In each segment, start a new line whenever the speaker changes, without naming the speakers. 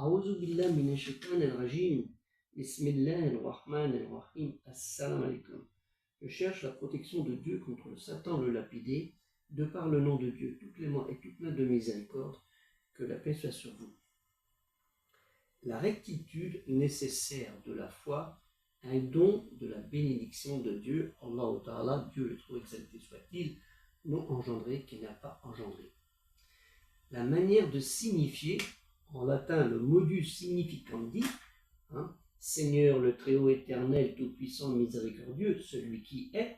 أعوذ بالله من الشيطان الرجيم. بسم الله الرحمن الرحيم. Assalamu alaikum. Je cherche la protection de Dieu contre le Satan le lapidé, de par le nom de Dieu, tout clément et tout plein de miséricorde, que la paix soit sur vous. La rectitude nécessaire de la foi, un don de la bénédiction de Dieu, Allah Ta'ala, Dieu le trop exalté soit-il, non engendré qui n'a pas engendré. La manière de signifier, en latin le modus significandi, Seigneur le Très-Haut éternel, tout-puissant, miséricordieux, celui qui est,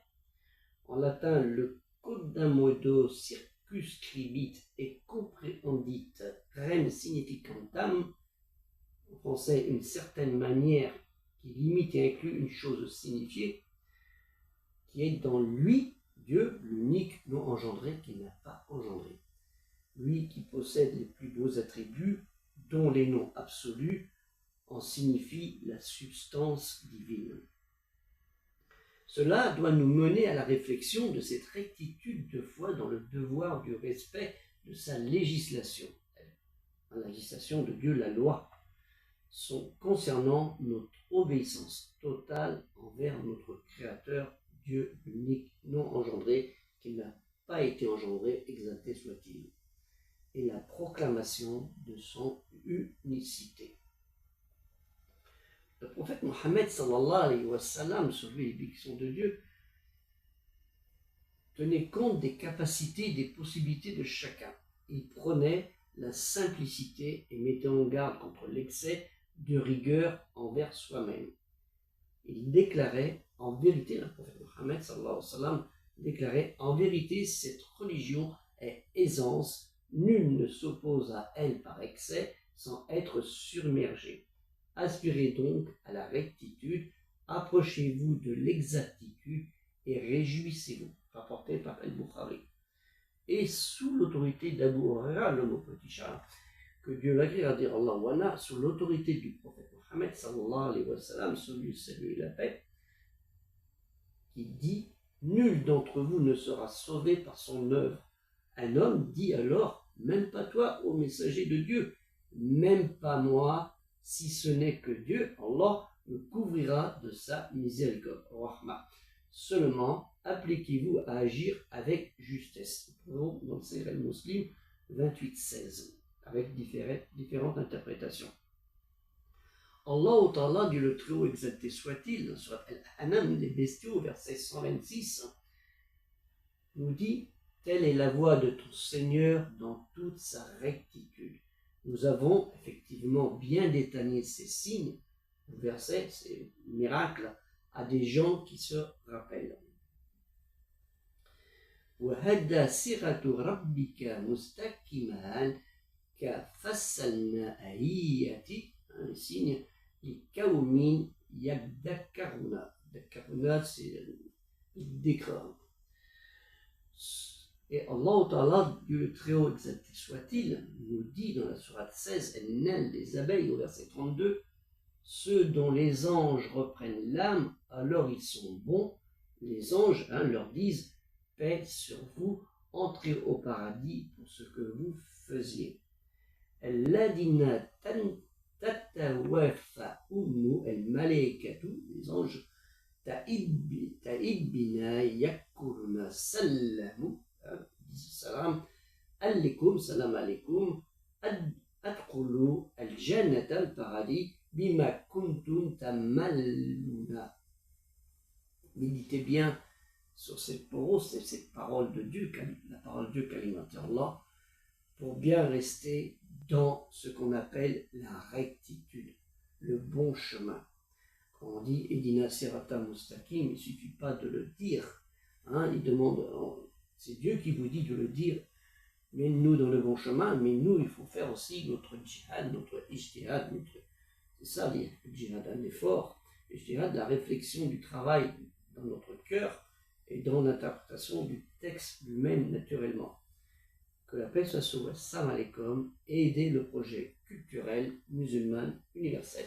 en latin le quodammodo circumscribit et comprehendit rem significantam, en français une certaine manière qui limite et inclut une chose signifiée, qui est dans lui, Dieu, l'unique non engendré qui n'a pas engendré. Lui qui possède les plus beaux attributs, dont les noms absolus en signifient la substance divine. Cela doit nous mener à la réflexion de cette rectitude de foi dans le devoir du respect de sa législation. La législation de Dieu, la loi, sont concernant notre obéissance totale envers notre Créateur, Dieu unique, non engendré, qui n'a pas été engendré, exalté soit-il, et la proclamation de son unicité. Le prophète Mohammed sallallahu alayhi wa sallam, sur lui les bénédictions de Dieu, tenait compte des capacités et des possibilités de chacun. Il prenait la simplicité et mettait en garde contre l'excès de rigueur envers soi-même. Il déclarait en vérité, le prophète Mohammed sallallahu alayhi wa sallam déclarait en vérité cette religion est aisance, nul ne s'oppose à elle par excès sans être submergé. Aspirez donc à la rectitude, approchez-vous de l'exactitude et réjouissez-vous. Rapporté par Al-Bukhari. Et sous l'autorité d'Abu Huraira, l'homme au petit chat, que Dieu l'agrée à dire Allah wana, sous l'autorité du prophète Mohammed sallallahu alayhi wa sallam, celui et la paix, qui dit nul d'entre vous ne sera sauvé par son œuvre. Un homme dit alors, même pas toi, ô messager de Dieu, même pas moi, si ce n'est que Dieu, Allah, me couvrira de sa miséricorde. Rahma. Seulement, appliquez-vous à agir avec justesse. Dans le Sahih al-Muslim 28-16, avec différentes interprétations. Allah Ta'ala, Dieu le Très-Haut exalté soit-il, sur Al-Anam, les bestiaux, verset 126, nous dit telle est la voie de ton Seigneur dans toute sa rectitude. Nous avons effectivement bien détaillé ces signes, versets, ces miracles, à des gens qui se rappellent. وَهَدَّى سِرَةُ رَبِّكَ مُسْتَقِيمًا كَفَصَّلْنَا آيَاتِهِ, les signes, لِقَوْمٍ يَذَّكَّرُونَ. Yadhakkaruna, c'est décret. Et Allah Ta'ala, Dieu le Très-Haut exalté soit-il, nous dit dans la sourate 16, An-Nahl, les abeilles, au verset 32, ceux dont les anges reprennent l'âme, alors ils sont bons. Les anges leur disent, paix sur vous, entrez au paradis pour ce que vous faisiez. Alladina tatawafahum al-malaikatu, les anges, ta'ibina yakuruna sallamu, salam alaikum, salam alaikum, adkhulu al-jannata, al-paradis, bima kuntum tamalluna. Méditez bien sur cette parole de Dieu, la parole de Dieu qu'alimente Allah, pour bien rester dans ce qu'on appelle la rectitude, le bon chemin. Quand on dit Edina Sirata Mustaqim, il ne suffit pas de le dire. Il demande, c'est Dieu qui vous dit de le dire, mets-nous dans le bon chemin, mais nous, il faut faire aussi notre djihad, notre ijtihad, c'est ça le djihad, un effort, le djihad, la réflexion du travail dans notre cœur et dans l'interprétation du texte lui-même naturellement. Que la paix soit sur vous, salam alaikum, et aider le projet culturel musulman universel.